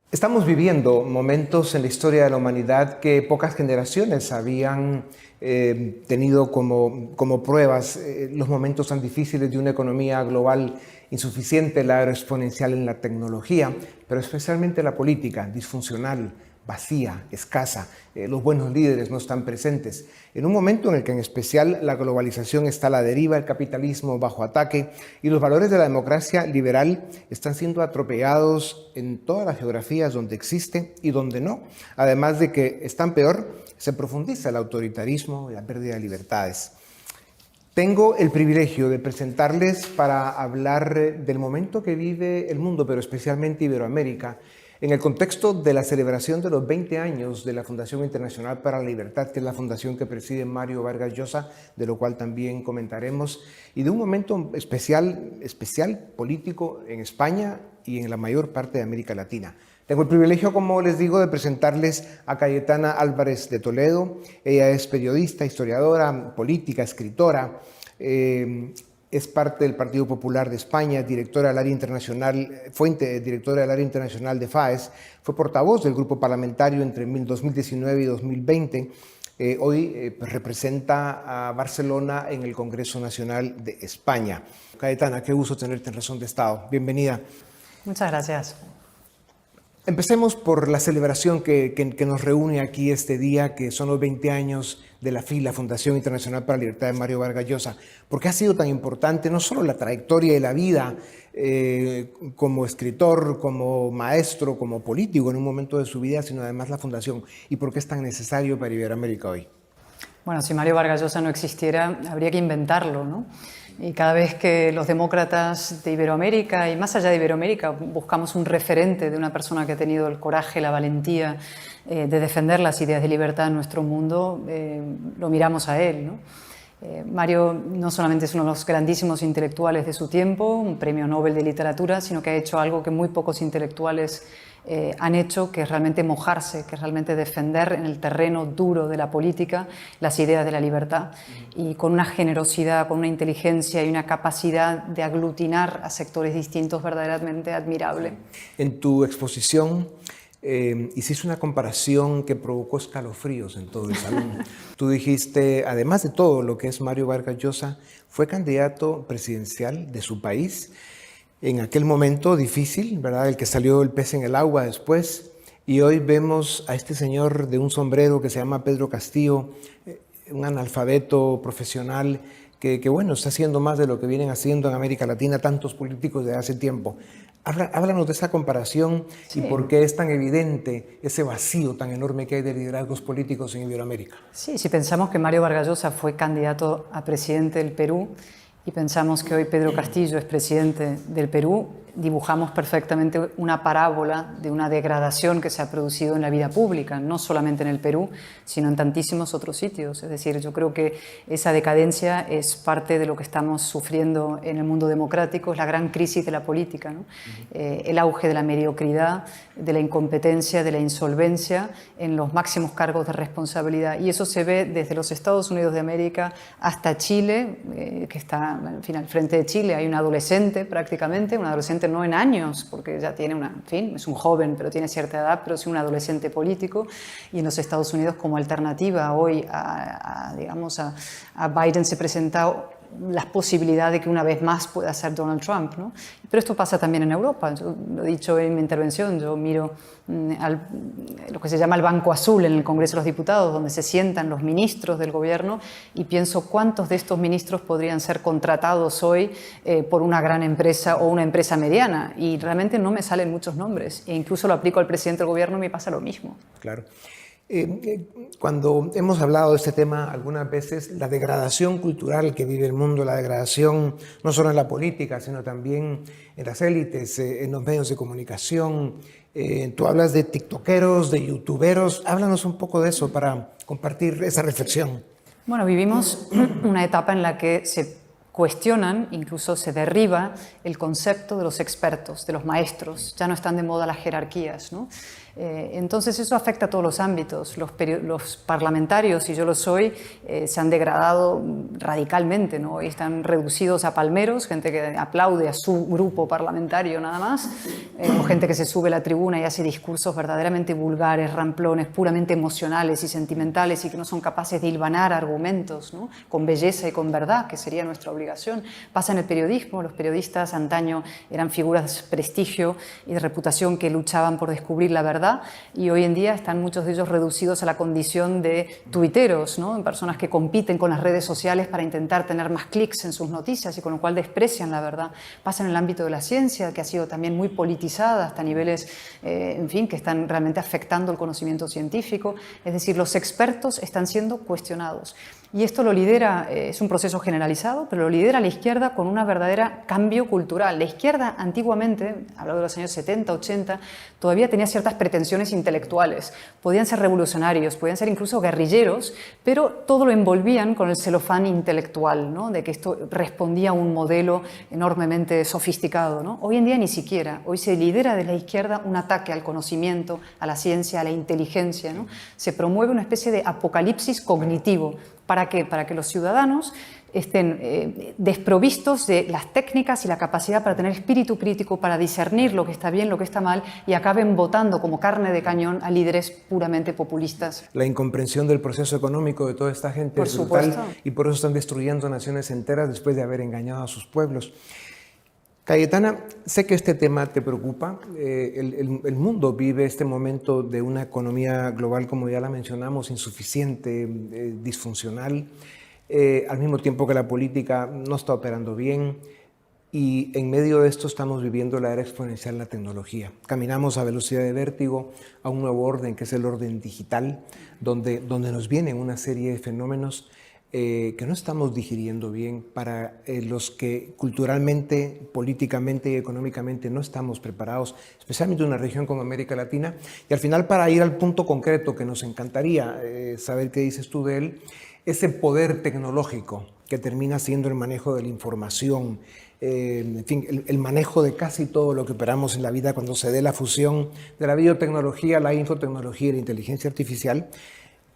Estamos viviendo momentos en la historia de la humanidad que pocas generaciones habían tenido como pruebas, los momentos tan difíciles de una economía global insuficiente, la era exponencial en la tecnología, pero especialmente la política disfuncional, vacía, escasa. Los buenos líderes no están presentes. En un momento en el que en especial la globalización está a la deriva, el capitalismo bajo ataque y los valores de la democracia liberal están siendo atropellados en todas las geografías donde existe y donde no. Además de que están peor, se profundiza el autoritarismo y la pérdida de libertades. Tengo el privilegio de presentarles para hablar del momento que vive el mundo, pero especialmente Iberoamérica, en el contexto de la celebración de los 20 años de la Fundación Internacional para la Libertad, que es la fundación que preside Mario Vargas Llosa, de lo cual también comentaremos, y de un momento especial político en España y en la mayor parte de América Latina. Tengo el privilegio, como les digo, de presentarles a Cayetana Álvarez de Toledo. Ella es periodista, historiadora, política, escritora. Es parte del Partido Popular de España, directora del área internacional, fue directora del área internacional de FAES, fue portavoz del grupo parlamentario entre 2019 y 2020. Hoy representa a Barcelona en el Congreso Nacional de España. Cayetana, qué gusto tenerte en Razón de Estado. Bienvenida. Muchas gracias. Empecemos por la celebración que nos reúne aquí este día, que son los 20 años de la FILA, Fundación Internacional para la Libertad de Mario Vargas Llosa. ¿Por qué ha sido tan importante no solo la trayectoria de la vida como escritor, como maestro, como político en un momento de su vida, sino además la fundación? ¿Y por qué es tan necesario para Iberoamérica hoy? Bueno, si Mario Vargas Llosa no existiera, habría que inventarlo, ¿no? Y cada vez que los demócratas de Iberoamérica y más allá de Iberoamérica buscamos un referente de una persona que ha tenido el coraje, la valentía de defender las ideas de libertad en nuestro mundo, lo miramos a él, ¿no? Mario no solamente es uno de los grandísimos intelectuales de su tiempo, un premio Nobel de literatura, sino que ha hecho algo que muy pocos intelectuales han hecho, que es realmente mojarse, que es realmente defender en el terreno duro de la política las ideas de la libertad, y con una generosidad, con una inteligencia y una capacidad de aglutinar a sectores distintos verdaderamente admirable. En tu exposición hiciste una comparación que provocó escalofríos en todo el salón. Tú dijiste, además de todo lo que es Mario Vargas Llosa, fue candidato presidencial de su país en aquel momento difícil, ¿verdad? El que salió el pez en el agua después. Y hoy vemos a este señor de un sombrero que se llama Pedro Castillo, un analfabeto profesional que bueno, está haciendo más de lo que vienen haciendo en América Latina tantos políticos de hace tiempo. Háblanos de esa comparación. Sí. Y por qué es tan evidente ese vacío tan enorme que hay de liderazgos políticos en Iberoamérica. Sí, si pensamos que Mario Vargas Llosa fue candidato a presidente del Perú y pensamos que hoy Pedro Castillo es presidente del Perú, dibujamos perfectamente una parábola de una degradación que se ha producido en la vida pública, no solamente en el Perú, sino en tantísimos otros sitios. Es decir, yo creo que esa decadencia es parte de lo que estamos sufriendo en el mundo democrático, es la gran crisis de la política, ¿no? El auge de la mediocridad, de la incompetencia, de la insolvencia en los máximos cargos de responsabilidad. Y eso se ve desde los Estados Unidos de América hasta Chile, que está, en fin, al frente de Chile hay un adolescente prácticamente, un adolescente no en años, porque ya tiene en fin, es un joven, pero tiene cierta edad, pero sí un adolescente político, y en los Estados Unidos como alternativa hoy digamos, a Biden se presenta las posibilidades de que una vez más pueda ser Donald Trump, ¿no? Pero esto pasa también en Europa. Yo lo he dicho en mi intervención, yo miro lo que se llama el Banco Azul en el Congreso de los Diputados, donde se sientan los ministros del gobierno, y pienso cuántos de estos ministros podrían ser contratados hoy por una gran empresa o una empresa mediana, y realmente no me salen muchos nombres, e incluso lo aplico al presidente del gobierno y me pasa lo mismo. Claro. Cuando hemos hablado de este tema algunas veces, la degradación cultural que vive el mundo, la degradación no solo en la política, sino también en las élites, en los medios de comunicación. Tú hablas de tiktokeros, de youtuberos. Háblanos un poco de eso para compartir esa reflexión. Bueno, vivimos una etapa en la que se cuestionan, incluso se derriba el concepto de los expertos, de los maestros. Ya no están de moda las jerarquías, ¿no? Entonces eso afecta a todos los ámbitos. Los parlamentarios, y yo lo soy, se han degradado radicalmente, ¿no? Hoy están reducidos a palmeros, gente que aplaude a su grupo parlamentario nada más, o gente que se sube a la tribuna y hace discursos verdaderamente vulgares, ramplones, puramente emocionales y sentimentales, y que no son capaces de hilvanar argumentos, ¿no? Con belleza y con verdad, que sería nuestra obligación. Pasa en el periodismo. Los periodistas antaño eran figuras de prestigio y de reputación que luchaban por descubrir la verdad, y hoy en día están muchos de ellos reducidos a la condición de tuiteros, ¿no? Personas que compiten con las redes sociales para intentar tener más clics en sus noticias y con lo cual desprecian la verdad. Pasa en el ámbito de la ciencia, que ha sido también muy politizada hasta niveles, en fin, que están realmente afectando el conocimiento científico. Es decir, los expertos están siendo cuestionados. Y esto lo lidera, es un proceso generalizado, pero lo lidera la izquierda con una verdadera cambio cultural. La izquierda antiguamente, hablando de los años 70, 80, todavía tenía ciertas pretensiones intelectuales. Podían ser revolucionarios, podían ser incluso guerrilleros, pero todo lo envolvían con el celofán intelectual, ¿no? De que esto respondía a un modelo enormemente sofisticado, ¿no? Hoy en día ni siquiera. Hoy se lidera desde la izquierda un ataque al conocimiento, a la ciencia, a la inteligencia, ¿no? Se promueve una especie de apocalipsis cognitivo. ¿Para qué? Para que los ciudadanos estén desprovistos de las técnicas y la capacidad para tener espíritu crítico, para discernir lo que está bien, lo que está mal, y acaben votando como carne de cañón a líderes puramente populistas. La incomprensión del proceso económico de toda esta gente es brutal, y por eso están destruyendo naciones enteras después de haber engañado a sus pueblos. Cayetana, sé que este tema te preocupa. El mundo vive este momento de una economía global, como ya la mencionamos, insuficiente, disfuncional, al mismo tiempo que la política no está operando bien, y en medio de esto estamos viviendo la era exponencial de la tecnología. Caminamos a velocidad de vértigo a un nuevo orden, que es el orden digital, donde nos vienen una serie de fenómenos que no estamos digiriendo bien, para los que culturalmente, políticamente y económicamente no estamos preparados, especialmente en una región como América Latina. Y al final, para ir al punto concreto que nos encantaría saber qué dices tú de él, ese poder tecnológico que termina siendo el manejo de la información, en fin, el manejo de casi todo lo que operamos en la vida cuando se dé la fusión de la biotecnología, la infotecnología y la inteligencia artificial.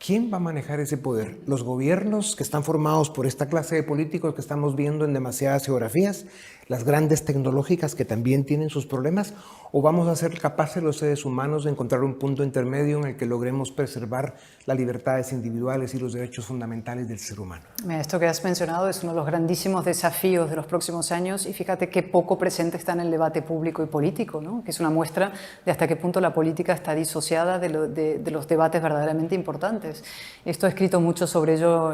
¿Quién va a manejar ese poder? ¿Los gobiernos que están formados por esta clase de políticos que estamos viendo en demasiadas geografías? ¿Las grandes tecnológicas que también tienen sus problemas? ¿O vamos a ser capaces los seres humanos de encontrar un punto intermedio en el que logremos preservar las libertades individuales y los derechos fundamentales del ser humano? Esto que has mencionado es uno de los grandísimos desafíos de los próximos años, y fíjate qué poco presente está en el debate público y político, ¿no? Que es una muestra de hasta qué punto la política está disociada de los debates verdaderamente importantes. Esto ha escrito mucho sobre ello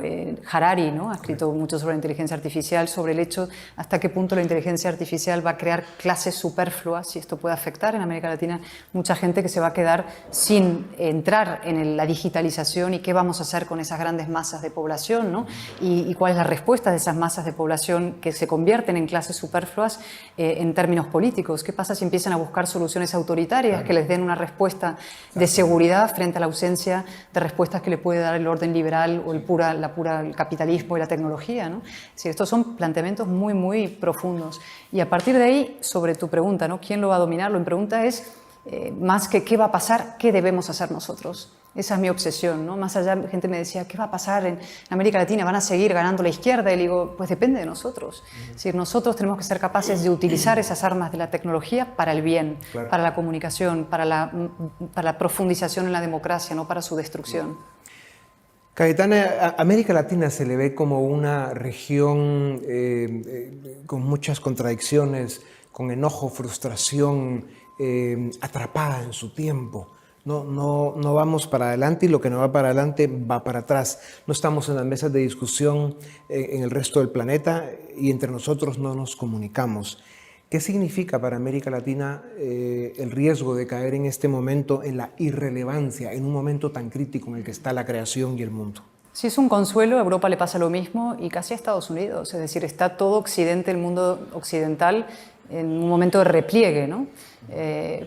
Harari, ¿no? Ha escrito mucho sobre la inteligencia artificial, sobre el hecho hasta qué punto la inteligencia artificial va a crear clases superfluas, y esto puede afectar en América Latina mucha gente que se va a quedar sin entrar en la digitalización, y qué vamos a hacer con esas grandes masas de población, ¿no? Y cuál es la respuesta de esas masas de población que se convierten en clases superfluas en términos políticos. ¿Qué pasa si empiezan a buscar soluciones autoritarias que les den una respuesta de seguridad frente a la ausencia de respuestas que le puede dar el orden liberal o el capitalismo y la tecnología, ¿no? Sí, estos son planteamientos muy, muy profundos. Y a partir de ahí, sobre tu pregunta, ¿no? ¿Quién lo va a dominar? La pregunta es más que qué va a pasar, qué debemos hacer nosotros. Esa es mi obsesión, ¿no? Más allá, gente me decía, ¿qué va a pasar en América Latina? ¿Van a seguir ganando la izquierda? Y le digo, pues depende de nosotros. Es decir, nosotros tenemos que ser capaces de utilizar esas armas de la tecnología para el bien, claro, para la comunicación, para la profundización en la democracia, no para su destrucción. Cayetana, América Latina se le ve como una región con muchas contradicciones, con enojo, frustración, atrapada en su tiempo. No vamos para adelante, y lo que no va para adelante va para atrás. No estamos en las mesas de discusión en el resto del planeta, y entre nosotros no nos comunicamos. ¿Qué significa para América Latina el riesgo de caer en este momento en la irrelevancia, en un momento tan crítico en el que está la creación y el mundo? Sí, es un consuelo. A Europa le pasa lo mismo, y casi a Estados Unidos. Es decir, está todo Occidente, el mundo occidental, en un momento de repliegue, ¿no?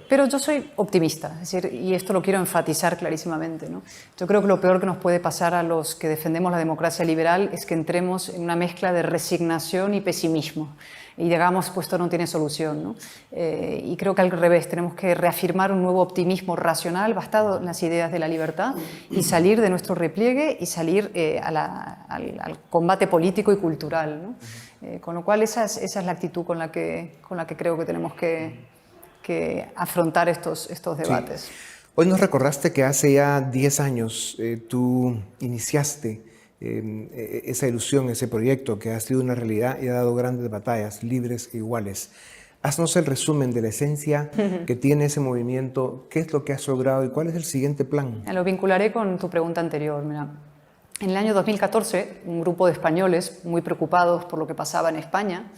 Pero yo soy optimista, es decir, y esto lo quiero enfatizar clarísimamente, ¿no? Yo creo que lo peor que nos puede pasar a los que defendemos la democracia liberal es que entremos en una mezcla de resignación y pesimismo y digamos, pues esto no tiene solución, ¿no? Y creo que al revés, tenemos que reafirmar un nuevo optimismo racional basado en las ideas de la libertad y salir de nuestro repliegue y salir al combate político y cultural, ¿no? Con lo cual esa es la actitud con la que creo que tenemos que afrontar estos debates. Sí. Hoy nos recordaste que hace ya 10 años tú iniciaste esa ilusión, ese proyecto que ha sido una realidad y ha dado grandes batallas, libres e iguales. Haznos el resumen de la esencia que tiene ese movimiento, qué es lo que has logrado y cuál es el siguiente plan. Lo vincularé con tu pregunta anterior. Mira, en el año 2014, un grupo de españoles muy preocupados por lo que pasaba en España,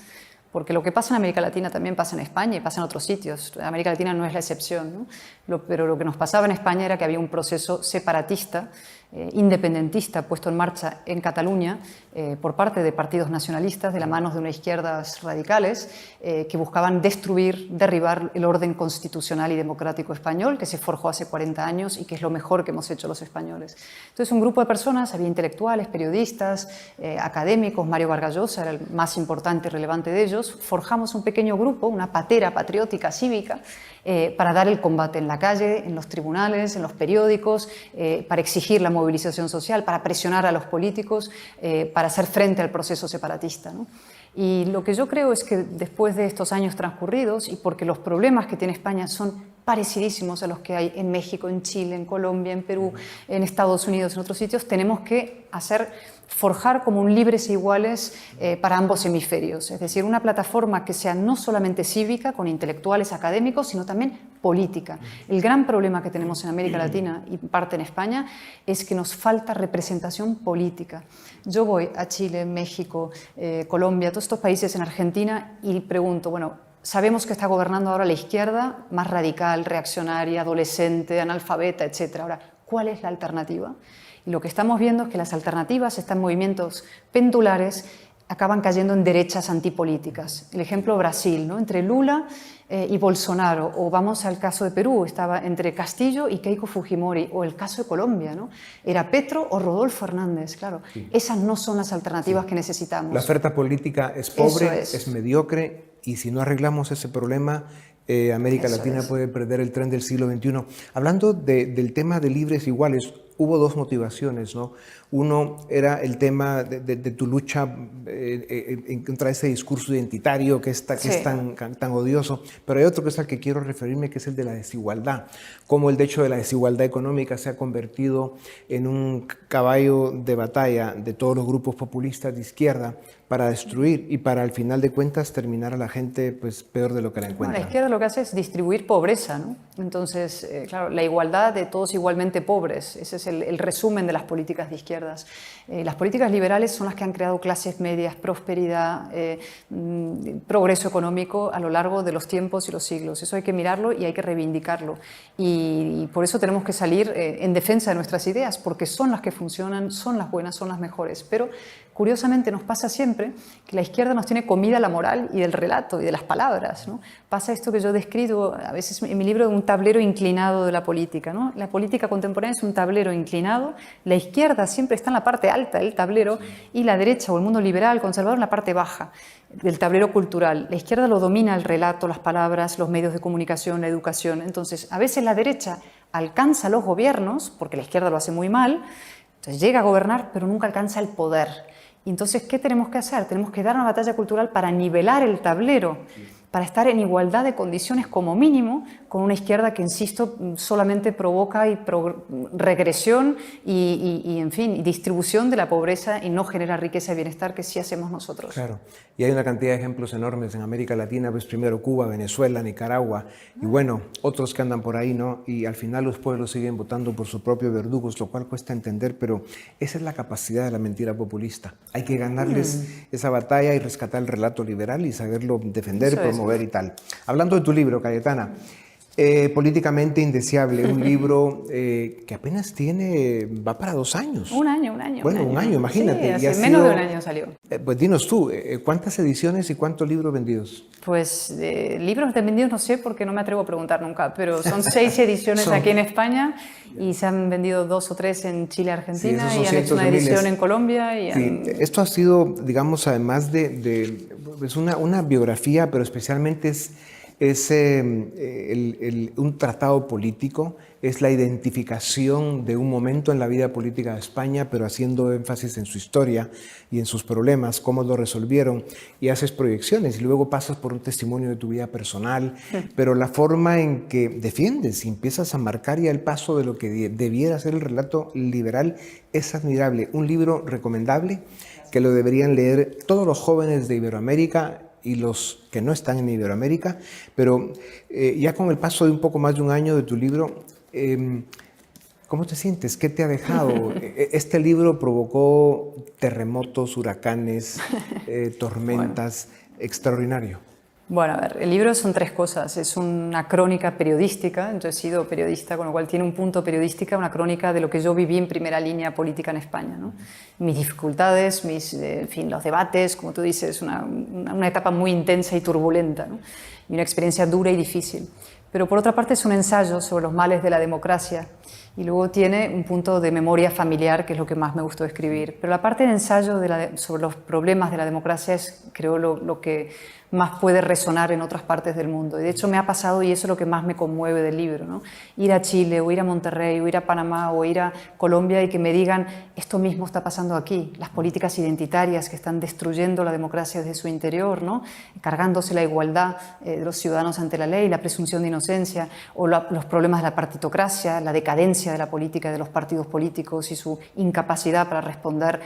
porque lo que pasa en América Latina también pasa en España y pasa en otros sitios. América Latina no es la excepción, ¿no? Pero lo que nos pasaba en España era que había un proceso separatista, independentista puesto en marcha en Cataluña por parte de partidos nacionalistas de la mano de unas izquierdas radicales que buscaban destruir, derribar el orden constitucional y democrático español que se forjó hace 40 años y que es lo mejor que hemos hecho los españoles. Entonces un grupo de personas, había intelectuales, periodistas, académicos, Mario Vargas Llosa era el más importante y relevante de ellos, forjamos un pequeño grupo, una patera patriótica cívica para dar el combate en la calle, en los tribunales, en los periódicos, para exigir la movilización social, para presionar a los políticos, para hacer frente al proceso separatista, ¿no? Y lo que yo creo es que después de estos años transcurridos, y porque los problemas que tiene España son parecidísimos a los que hay en México, en Chile, en Colombia, en Perú, en Estados Unidos, en otros sitios, tenemos que forjar como un libres e iguales para ambos hemisferios. Es decir, una plataforma que sea no solamente cívica, con intelectuales académicos, sino también política. El gran problema que tenemos en América Latina y parte en España es que nos falta representación política. Yo voy a Chile, México, Colombia, todos estos países en Argentina y pregunto, bueno, sabemos que está gobernando ahora la izquierda más radical, reaccionaria, adolescente, analfabeta, etc. Ahora, ¿cuál es la alternativa? Y lo que estamos viendo es que las alternativas están en movimientos pendulares, acaban cayendo en derechas antipolíticas. El ejemplo Brasil, ¿no? Entre Lula y Bolsonaro, o vamos al caso de Perú, estaba entre Castillo y Keiko Fujimori, o el caso de Colombia, ¿no? Era Petro o Rodolfo Hernández, claro. Sí. Esas no son las alternativas que necesitamos. La oferta política es pobre, es mediocre, y si no arreglamos ese problema, América Latina puede perder el tren del siglo XXI. Hablando del tema de libres iguales, hubo dos motivaciones, ¿no? Uno era el tema de tu lucha contra ese discurso identitario que es tan odioso, pero hay otro que es al que quiero referirme, que es el de la desigualdad. Cómo el hecho de la desigualdad económica se ha convertido en un caballo de batalla de todos los grupos populistas de izquierda para destruir y para al final de cuentas terminar a la gente pues peor de lo que la encuentra. La izquierda lo que hace es distribuir pobreza, ¿no? Entonces, claro, la igualdad de todos igualmente pobres, ese es el resumen de las políticas de izquierdas. Las políticas liberales son las que han creado clases medias, prosperidad, progreso económico a lo largo de los tiempos y los siglos. Eso hay que mirarlo y hay que reivindicarlo. Y por eso tenemos que salir en defensa de nuestras ideas, porque son las que funcionan, son las buenas, son las mejores. Pero curiosamente nos pasa siempre que la izquierda nos tiene comida la moral y del relato y de las palabras, ¿no? Pasa esto que yo describo a veces en mi libro de un tablero inclinado de la política, ¿no? La política contemporánea es un tablero inclinado, la izquierda siempre está en la parte alta del tablero y la derecha o el mundo liberal, conservador en la parte baja del tablero cultural. La izquierda lo domina el relato, las palabras, los medios de comunicación, la educación. Entonces, a veces la derecha alcanza los gobiernos, porque la izquierda lo hace muy mal, entonces llega a gobernar, pero nunca alcanza el poder. Y entonces, ¿qué tenemos que hacer? Tenemos que dar una batalla cultural para nivelar el tablero, para estar en igualdad de condiciones como mínimo con una izquierda que, insisto, solamente provoca regresión y, en fin, distribución de la pobreza y no genera riqueza y bienestar que sí hacemos nosotros. Claro, y hay una cantidad de ejemplos enormes en América Latina, pues primero Cuba, Venezuela, Nicaragua, y bueno, otros que andan por ahí, ¿no? Y al final los pueblos siguen votando por sus propios verdugos, lo cual cuesta entender, pero esa es la capacidad de la mentira populista. Hay que ganarles esa batalla y rescatar el relato liberal y saberlo defender, promover y tal. Hablando de tu libro, Cayetana, Políticamente indeseable, un libro que apenas va para 2 años. Un año. Bueno, un año, imagínate. Sí, hace menos de un año salió. Pues dinos tú, ¿cuántas ediciones y cuántos libros vendidos? Pues libros vendidos no sé porque no me atrevo a preguntar nunca, pero son 6 ediciones aquí en España y se han vendido 2 o 3 en Chile, Argentina, sí, y han hecho una edición en Colombia. Esto ha sido, digamos, además es una biografía, pero especialmente es un tratado político, es la identificación de un momento en la vida política de España, pero haciendo énfasis en su historia y en sus problemas, cómo lo resolvieron, y haces proyecciones, y luego pasas por un testimonio de tu vida personal, pero la forma en que defiendes y empiezas a marcar ya el paso de lo que debiera ser el relato liberal es admirable. Un libro recomendable que lo deberían leer todos los jóvenes de Iberoamérica y los que no están en Iberoamérica, pero ya con el paso de un poco más de un año de tu libro, ¿cómo te sientes? ¿Qué te ha dejado? Este libro provocó terremotos, huracanes, tormentas, extraordinario. Bueno, a ver, el libro son 3 cosas. Es una crónica periodística, yo he sido periodista, con lo cual tiene un punto periodística, una crónica de lo que yo viví en primera línea política en España, ¿no? Mis dificultades, en fin, los debates, como tú dices, una etapa muy intensa y turbulenta, ¿no? Y una experiencia dura y difícil. Pero por otra parte es un ensayo sobre los males de la democracia y luego tiene un punto de memoria familiar, que es lo que más me gustó escribir. Pero la parte de ensayo sobre los problemas de la democracia es, creo, lo que más puede resonar en otras partes del mundo. Y de hecho me ha pasado, y eso es lo que más me conmueve del libro, ¿no? Ir a Chile, o ir a Monterrey, o ir a Panamá, o ir a Colombia y que me digan, esto mismo está pasando aquí, las políticas identitarias que están destruyendo la democracia desde su interior, ¿no? Cargándose la igualdad de los ciudadanos ante la ley, la presunción de inocencia, o los problemas de la partitocracia, la decadencia de la política y de los partidos políticos y su incapacidad para responder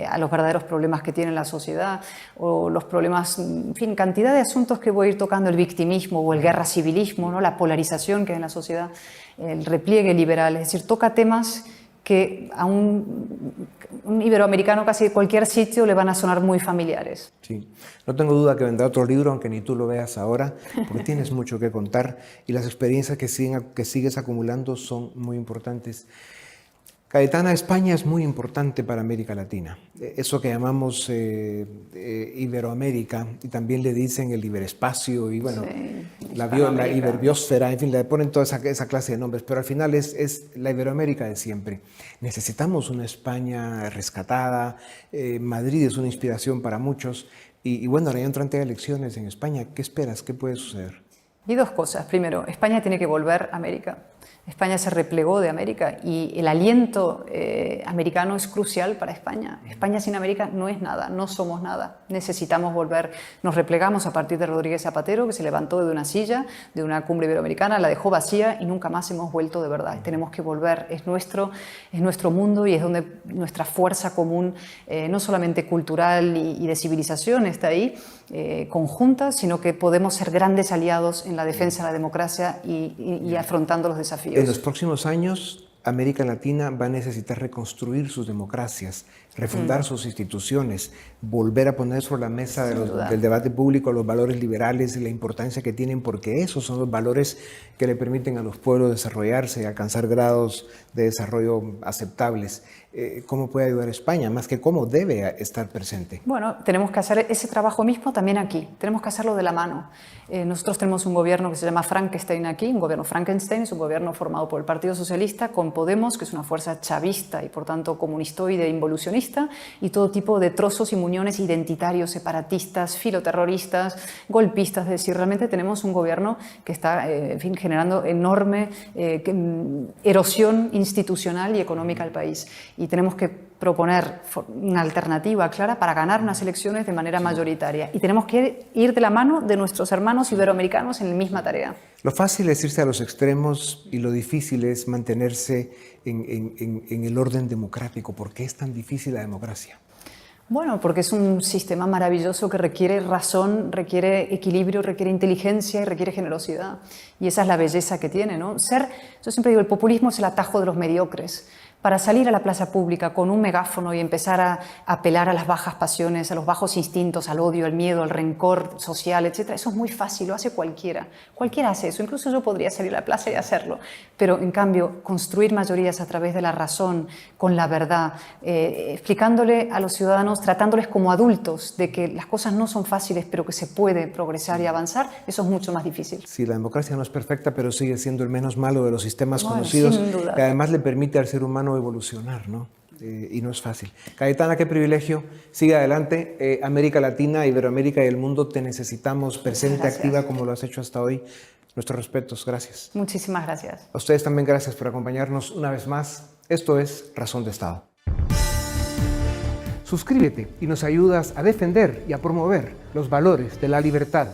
a los verdaderos problemas que tiene la sociedad, o los problemas, en fin, cantidad de asuntos que voy a ir tocando, el victimismo o el guerra civilismo, ¿no? La polarización que hay en la sociedad, el repliegue liberal, es decir, toca temas que a un iberoamericano casi de cualquier sitio le van a sonar muy familiares. Sí, no tengo duda que vendrá otro libro, aunque ni tú lo veas ahora, porque tienes mucho que contar y las experiencias que sigues acumulando son muy importantes. Cayetana, España es muy importante para América Latina. Eso que llamamos Iberoamérica, y también le dicen el iberespacio, y bueno, sí, la iberbiosfera, en fin, le ponen toda esa clase de nombres, pero al final es la Iberoamérica de siempre. Necesitamos una España rescatada, Madrid es una inspiración para muchos, y bueno, ahora ya entran elecciones en España. ¿Qué esperas? ¿Qué puede suceder? Y 2 cosas. Primero, España tiene que volver a América. España se replegó de América y el aliento americano es crucial para España. España sin América no es nada, no somos nada. Necesitamos volver. Nos replegamos a partir de Rodríguez Zapatero, que se levantó de una silla, de una cumbre iberoamericana, la dejó vacía y nunca más hemos vuelto de verdad. Tenemos que volver. Es nuestro mundo y es donde nuestra fuerza común, no solamente cultural y de civilización, está ahí, conjunta, sino que podemos ser grandes aliados en la defensa de la democracia y afrontando los desafíos. En los próximos años, América Latina va a necesitar reconstruir sus democracias, refundar sus instituciones, volver a poner sobre la mesa del debate público los valores liberales y la importancia que tienen, porque esos son los valores que le permiten a los pueblos desarrollarse y alcanzar grados de desarrollo aceptables. ¿Cómo puede ayudar España? Más que cómo debe estar presente. Bueno, tenemos que hacer ese trabajo mismo también aquí. Tenemos que hacerlo de la mano. Nosotros tenemos un gobierno que se llama Frankenstein aquí, un gobierno Frankenstein, es un gobierno formado por el Partido Socialista con Podemos, que es una fuerza chavista y por tanto comunistoide e involucionista, y todo tipo de trozos y muñones identitarios, separatistas, filoterroristas, golpistas. Es decir, realmente tenemos un gobierno que está en fin, generando enorme erosión institucional y económica al país. Y tenemos que proponer una alternativa clara para ganar unas elecciones de manera mayoritaria. Y tenemos que ir de la mano de nuestros hermanos iberoamericanos en la misma tarea. Lo fácil es irse a los extremos y lo difícil es mantenerse en el orden democrático. ¿Por qué es tan difícil la democracia? Bueno, porque es un sistema maravilloso que requiere razón, requiere equilibrio, requiere inteligencia y requiere generosidad. Y esa es la belleza que tiene, ¿no? Yo siempre digo, el populismo es el atajo de los mediocres. para salir a la plaza pública con un megáfono y empezar a apelar a las bajas pasiones, a los bajos instintos, al odio, al miedo, al rencor social, etc. Eso es muy fácil, lo hace cualquiera. Cualquiera hace eso, incluso yo podría salir a la plaza y hacerlo. Pero, en cambio, construir mayorías a través de la razón, con la verdad, explicándole a los ciudadanos, tratándoles como adultos, de que las cosas no son fáciles, pero que se puede progresar y avanzar, eso es mucho más difícil. Sí, la democracia no es perfecta, pero sigue siendo el menos malo de los sistemas conocidos, sin duda. que además le permite al ser humano evolucionar, ¿no? Y no es fácil. Cayetana, qué privilegio. Sigue adelante. América Latina, Iberoamérica y el mundo te necesitamos presente, activa, como lo has hecho hasta hoy. Nuestros respetos. Gracias. Muchísimas gracias. A ustedes también gracias por acompañarnos una vez más. Esto es Razón de Estado. Suscríbete y nos ayudas a defender y a promover los valores de la libertad,